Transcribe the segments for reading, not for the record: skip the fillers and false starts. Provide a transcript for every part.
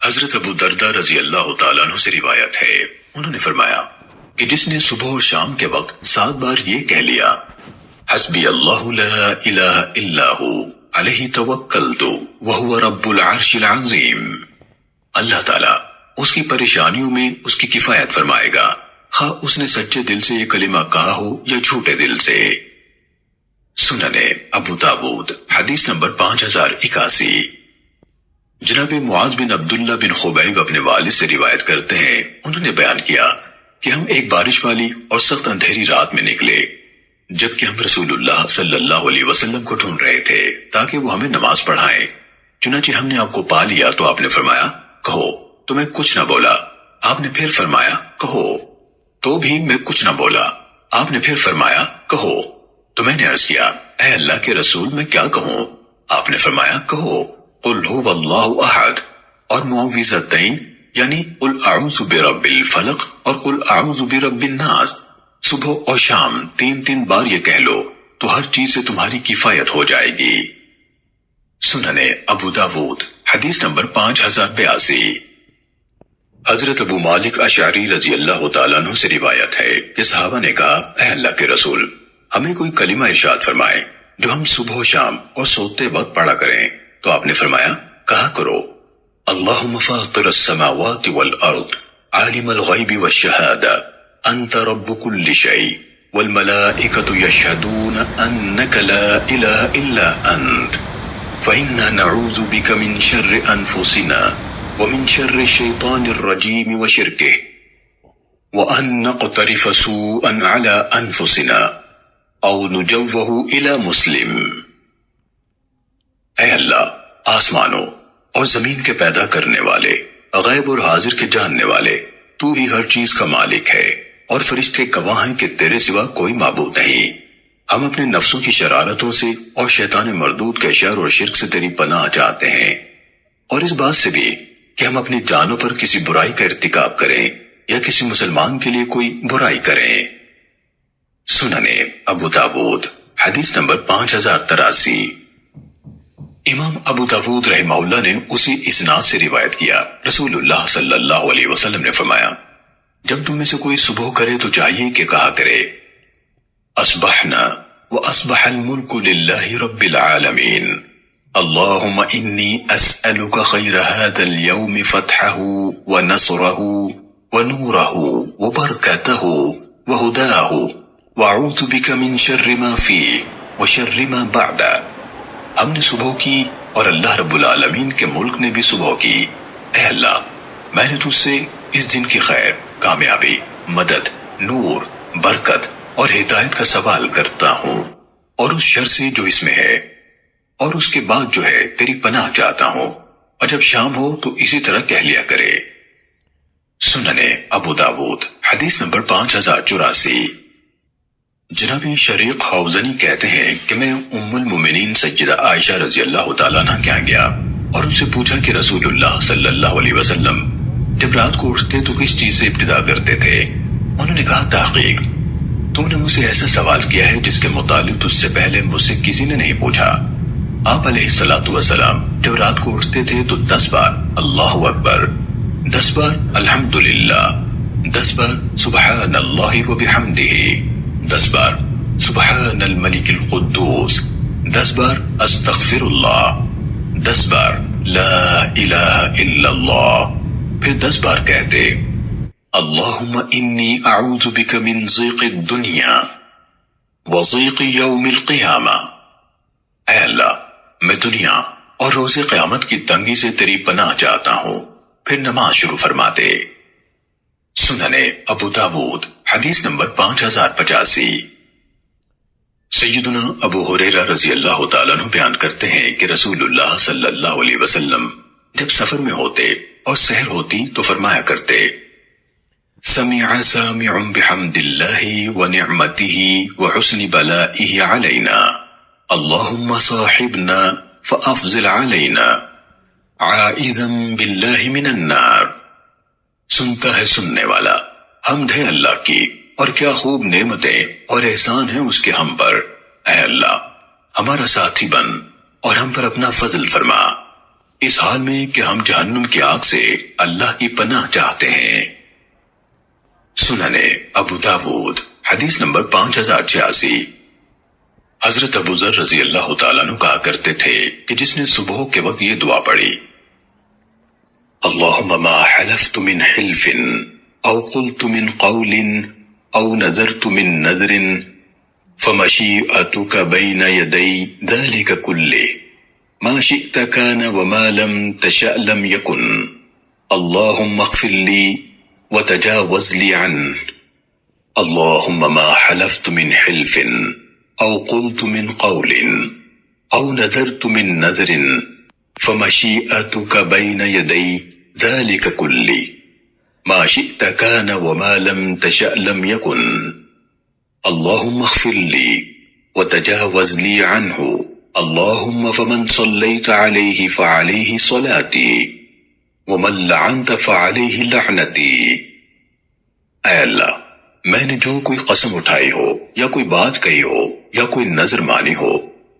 حضرت ابو دردہ رضی اللہ تعالیٰ عنہ سے روایت ہے، انہوں نے فرمایا کہ جس نے صبح و شام کے وقت 7 بار یہ کہہ لیا حسبی اللہ لا الہ الا ہو علیہ توکلت وہو رب العرش العظیم، اللہ تعالیٰ اس کی پریشانیوں میں اس کی کفایت فرمائے گا، خواہ اس نے سچے دل سے یہ کلمہ کہا ہو یا جھوٹے دل سے۔ سنن ابو داود حدیث نمبر 5081۔ جناب معاذ بن عبداللہ بن خبیب اپنے والد سے روایت کرتے ہیں، انہوں نے بیان کیا کہ ہم ایک بارش والی اور سخت اندھیری رات میں نکلے، جبکہ ہم رسول اللہ صلی اللہ علیہ وسلم کو ڈھونڈ رہے تھے تاکہ وہ ہمیں نماز پڑھائیں۔ چنانچہ ہم نے آپ کو پا لیا تو آپ نے فرمایا کہو، تو میں کچھ نہ بولا۔ آپ نے پھر فرمایا کہو، تو بھی میں کچھ نہ بولا۔ آپ نے پھر فرمایا کہو، تو میں نے عرض کیا اے اللہ کے رسول میں کیا کہوں؟ آپ نے فرمایا کہو قل هو اللہ احد اور معوذتین یعنی قل اعوذ برب الفلق اور قل اعوذ برب الناس، صبح اور شام 3 بار یہ کہہ لو تو ہر چیز سے تمہاری کفایت ہو جائے گی۔ سنن ابو داود حدیث نمبر 5082۔ حضرت ابو مالک اشعری رضی اللہ تعالیٰ عنہ سے روایت ہے کہ صحابہ نے کہا اے اللہ کے رسول ہمیں کوئی کلمہ ارشاد فرمائے جو ہم صبح و شام اور سوتے وقت پڑھا کریں، تو آپ نے فرمایا کہا کرو اللہم فاطر السماوات والارض عالم الغیب والشہادہ انت رب کل شیء والملائکۃ یشہدون انک لا الہ الا انت فإنا نعوذ بک من شر انفسنا ومن شر الشیطان الرجیم وشرکہ وأن نقترف سوءا على انفسنا او نجوہ الى مسلم۔ اے اللہ آسمانوں اور زمین کے پیدا کرنے والے، غیب اور حاضر کے جاننے والے، تو ہی ہر چیز کا مالک ہے اور فرشتے گواہ ہیں کہ تیرے سوا کوئی معبود نہیں۔ ہم اپنے نفسوں کی شرارتوں سے اور شیطان مردود کے شر اور شرک سے تیری پناہ چاہتے ہیں، اور اس بات سے بھی کہ ہم اپنی جانوں پر کسی برائی کا ارتکاب کریں یا کسی مسلمان کے لیے کوئی برائی کریں۔ سنن ابو داود حدیث نمبر 5083۔ امام ابو داود رحمہ اللہ نے اسی اسناد سے روایت کیا، رسول اللہ صلی اللہ علیہ وسلم نے فرمایا جب تم میں سے کوئی صبح کرے تو چاہیے کہ کہا کرے اصبحنا واصبح الملک للہ رب العالمین اللہم انی اسألک خیر هذا اليوم فتحہ ونصرہ ونورہ وبرکتہ وہداہ واعوذ بک من شر ما فیہ وشر ما بعدہ۔ ہم نے صبح کی اور اللہ رب العالمین کے ملک نے بھی صبح کی۔ اے اللہ میں نے تجھ سے اس دن کی خیر، کامیابی، مدد، نور، برکت اور ہدایت کا سوال کرتا ہوں، اور اس شر سے جو اس میں ہے، اور اس کے بعد جو ہے تیری پناہ چاہتا ہوں، اور جب شام ہو تو اسی طرح کہہ لیا کرے۔ سنن ابو داود حدیث نمبر 5084۔ جناب شریق حوزنی کہتے ہیں کہ میں ام المومنین سیدہ عائشہ رضی اللہ تعالیٰ عنہ کے یہاں گیا اور ان سے پوچھا کہ رسول اللہ صلی اللہ علیہ وسلم جب رات کو اٹھتے تو کس چیز سے ابتدا کرتے تھے؟ انہوں نے کہا تحقیق تو نے مجھ سے ایسا سوال کیا ہے جس کے متعلق تجھ سے پہلے مجھ سے کسی نے نہیں پوچھا۔ آپ علیہ الصلوۃ والسلام جب رات کو اٹھتے تھے تو 10 بار اللہ اکبر، 10 بار الحمدللہ، 10 بار سبحان اللہ وبحمدہ، 10 بار سبحان الملک القدوس، 10 بار استغفر اللہ، 10 بار لا الہ الا اللہ، پھر 10 بار کہتے اللہم انی اعوذ بک من ضیق الدنیا وضیق یوم القیامہ۔ اے اللہ میں دنیا اور روز قیامت کی تنگی سے تیری پناہ چاہتا ہوں، پھر نماز شروع فرماتے۔ سنن ابو داود حدیث نمبر 5085۔ سیدنا ابو ہریرہ رضی اللہ تعالیٰ عنہ بیان کرتے ہیں کہ رسول اللہ صلی اللہ علیہ وسلم جب سفر میں ہوتے اور سحر ہوتی تو فرمایا کرتے سمع سامع بحمد اللہ ونعمتہ وحسن بلائہ علینا اللہم صاحبنا فافضل علینا عائذا باللہ من النار۔ سنتا ہے سننے والا، حمد ہے اللہ کی اور کیا خوب نعمتیں اور احسان ہیں اس کے ہم پر۔ اے اللہ ہمارا ساتھی بن اور ہم پر اپنا فضل فرما۔ اس حال میں کہ ہم جہنم کی آگ سے اللہ کی پناہ چاہتے ہیں۔ سننے ابو داود حدیث نمبر 5086۔ حضرت ابو ذر رضی اللہ تعالیٰ عنہ کہا کرتے تھے کہ جس نے صبح کے وقت یہ دعا پڑھی، اللہم ما حلفت من حلف او قلت من قول او نذرت من نذر فمشیئتک بین یدی ذلک کلہ ما شئت کان وما لم تشأ لم یکن اللہم اغفر لی وتجاوز لی عنہ اللہم ما حلفت من حلف او قلت من قول او نذرت من نذر فمشیئتک بین یدی ذلک کلی ما شئت کان وما لم تشأ لم یکن اللہم اغفر لی وتجاوز لی عنہ اللہم فمن صلیت علیہ فعلیہ صلاتی ومن لعنت فعلیہ لعنتی۔ اے اللہ، میں نے جو کوئی قسم اٹھائی ہو یا کوئی بات کہی ہو یا کوئی نظر مانی ہو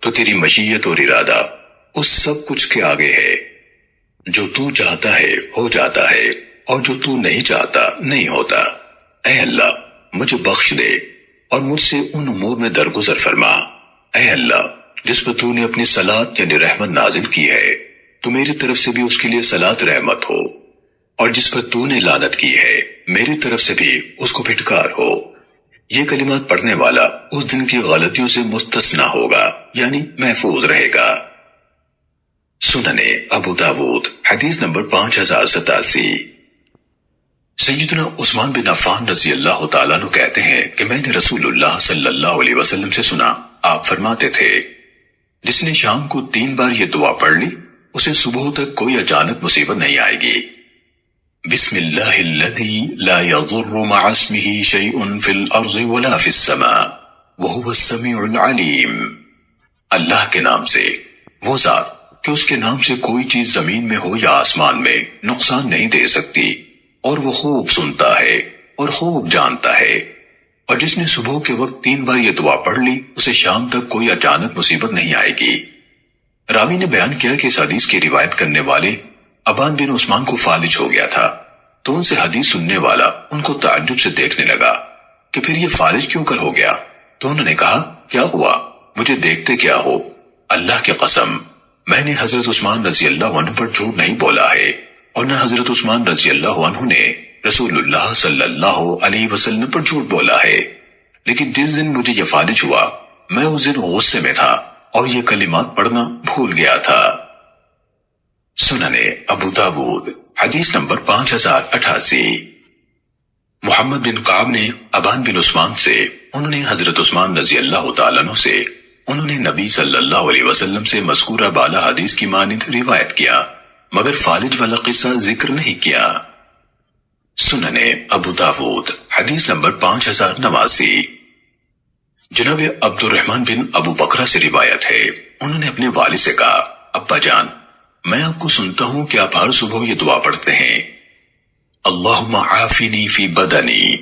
تو تیری مشیت اور ارادہ اس سب کچھ کے آگے ہے۔ جو تو چاہتا ہے ہو جاتا ہے اور جو تو نہیں چاہتا نہیں ہوتا۔ اے اللہ، مجھے بخش دے اور مجھ سے ان امور میں درگزر فرما۔ اے اللہ، جس پر تو نے اپنی صلاۃ یعنی رحمت نازل کی ہے تو میری طرف سے بھی اس کے لیے صلاۃ رحمت ہو، اور جس پر تو نے لعنت کی ہے میری طرف سے بھی اس کو پھٹکار ہو۔ یہ کلمات پڑھنے والا اس دن کی غلطیوں سے مستثنی ہوگا، یعنی محفوظ رہے گا۔ سننے ابو داود حدیث نمبر 5087۔ سیدنا عثمان بن عفان رضی اللہ تعالیٰ عنہ کہتے ہیں کہ میں نے رسول اللہ صلی اللہ علیہ وسلم سے سنا، آپ فرماتے تھے، جس نے شام کو 3 بار یہ دعا پڑھ لی اسے صبح تک کوئی اچانک مصیبت نہیں آئے گی۔ بسم اللہ الذی لا یضر مع اسمہ شیء فی الارض ولا فی السماء وہو السمیع العلیم۔ اللہ کے نام سے، وہ ذات کہ اس کے نام سے کوئی چیز زمین میں ہو یا آسمان میں نقصان نہیں دے سکتی، اور وہ خوب سنتا ہے اور خوب جانتا ہے۔ اور جس نے صبح کے وقت 3 بار یہ دعا پڑھ لی اسے شام تک کوئی اچانک مصیبت نہیں آئے گی۔ راوی نے بیان کیا کہ اس حدیث کی روایت کرنے والے ابان بن عثمان کو فالج ہو گیا تھا، تو ان سے حدیث سننے والا ان کو تعجب سے دیکھنے لگا کہ پھر یہ فالج کیوں کر ہو گیا، تو انہوں نے کہا، کیا ہوا، مجھے دیکھتے کیا ہو؟ اللہ کی قسم، میں نے حضرت عثمان رضی اللہ عنہ پر جھوٹ نہیں بولا ہے، اور نہ حضرت عثمان رضی اللہ عنہ نے رسول اللہ صلی اللہ علیہ وسلم پر جھوٹ بولا ہے، لیکن جس دن مجھے یہ فالج ہوا میں اس دن غصے میں تھا اور یہ کلمات پڑھنا بھول گیا تھا۔ سننے ابو داود حدیث نمبر 5088۔ محمد بن قعب نے ابان بن عثمان سے، انہوں نے حضرت عثمان رضی اللہ تعالیٰ عنہ سے، انہوں نے نبی صلی اللہ علیہ وسلم سے مذکورہ بالا حدیث کی مانند روایت کیا، مگر فالج والا قصہ ذکر نہیں کیا۔ سننے ابو داود حدیث نمبر 5089۔ جناب عبد الرحمن بن ابو بکرہ سے روایت ہے، انہوں نے اپنے والد سے کہا، ابا جان، میں آپ کو سنتا ہوں کہ آپ ہر صبح یہ دعا پڑھتے ہیں، اللہم عافنی فی بدنی،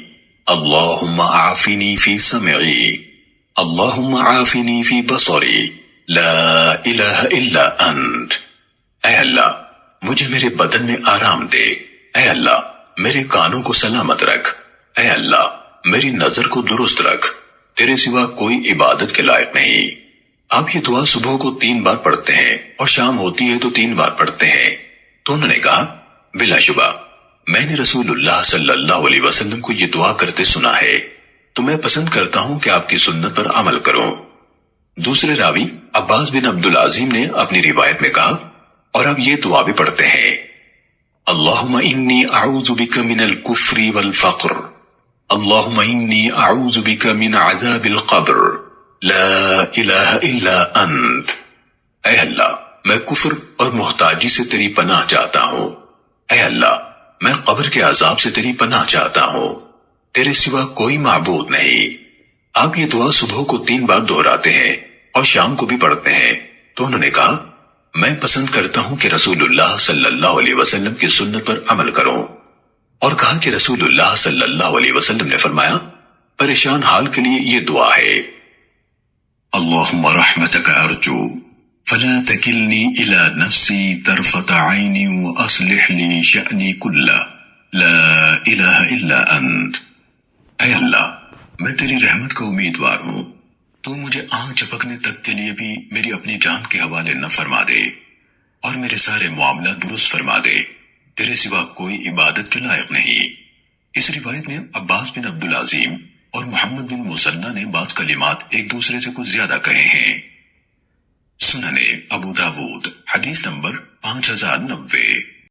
اللہم عافنی فی سمعی، اللہم عافنی فی بصری، لا الہ الا انت۔ اے اللہ، مجھے میرے بدن میں آرام دے، اے اللہ میرے کانوں کو سلامت رکھ، اے اللہ میری نظر کو درست رکھ، تیرے سوا کوئی عبادت کے لائق نہیں۔ آپ یہ دعا صبح کو 3 بار پڑھتے ہیں اور شام ہوتی ہے تو 3 بار پڑھتے ہیں، تو انہوں نے کہا، بلا شبہ میں نے رسول اللہ صلی اللہ علیہ وسلم کو یہ دعا کرتے سنا ہے، تو میں پسند کرتا ہوں کہ آپ کی سنت پر عمل کروں۔ دوسرے راوی عباس بن عبدالعظیم نے اپنی روایت میں کہا، اور آپ یہ دعا بھی پڑھتے ہیں، اللہم انی اعوذ بک من الکفر والفقر، اللہم انی اعوذ بک من عذاب القبر، لا الہ الا انت۔ اے اللہ، میں کفر اور محتاجی سے تیری پناہ چاہتا ہوں، اے اللہ میں قبر کے عذاب سے تیری پناہ چاہتا ہوں، تیرے سوا کوئی معبود نہیں۔ آپ یہ دعا صبح کو 3 بار دہراتے ہیں اور شام کو بھی پڑھتے ہیں، تو انہوں نے کہا، میں پسند کرتا ہوں کہ رسول اللہ صلی اللہ علیہ وسلم کی سنت پر عمل کروں، اور کہا کہ رسول اللہ صلی اللہ علیہ وسلم نے فرمایا، پریشان حال کے لیے یہ دعا ہے، اللہم رحمتک ارجو فلا تکلنی الی نفسی طرفت عین واصلح لی شأنی کلہ لا الہ الا انت۔ اے اللہ، میں تیری رحمت کا امیدوار ہوں، تو مجھے آنکھ جھپکنے تک کے لیے بھی میری اپنی جان کے حوالے نہ فرما دے، اور میرے سارے معاملہ درست فرما دے، تیرے سوا کوئی عبادت کے لائق نہیں۔ اس روایت میں عباس بن عبد العظیم اور محمد بن مسنہ نے بعض کلمات ایک دوسرے سے کچھ زیادہ کہے ہیں۔ سننے ابو داود حدیث نمبر 5090۔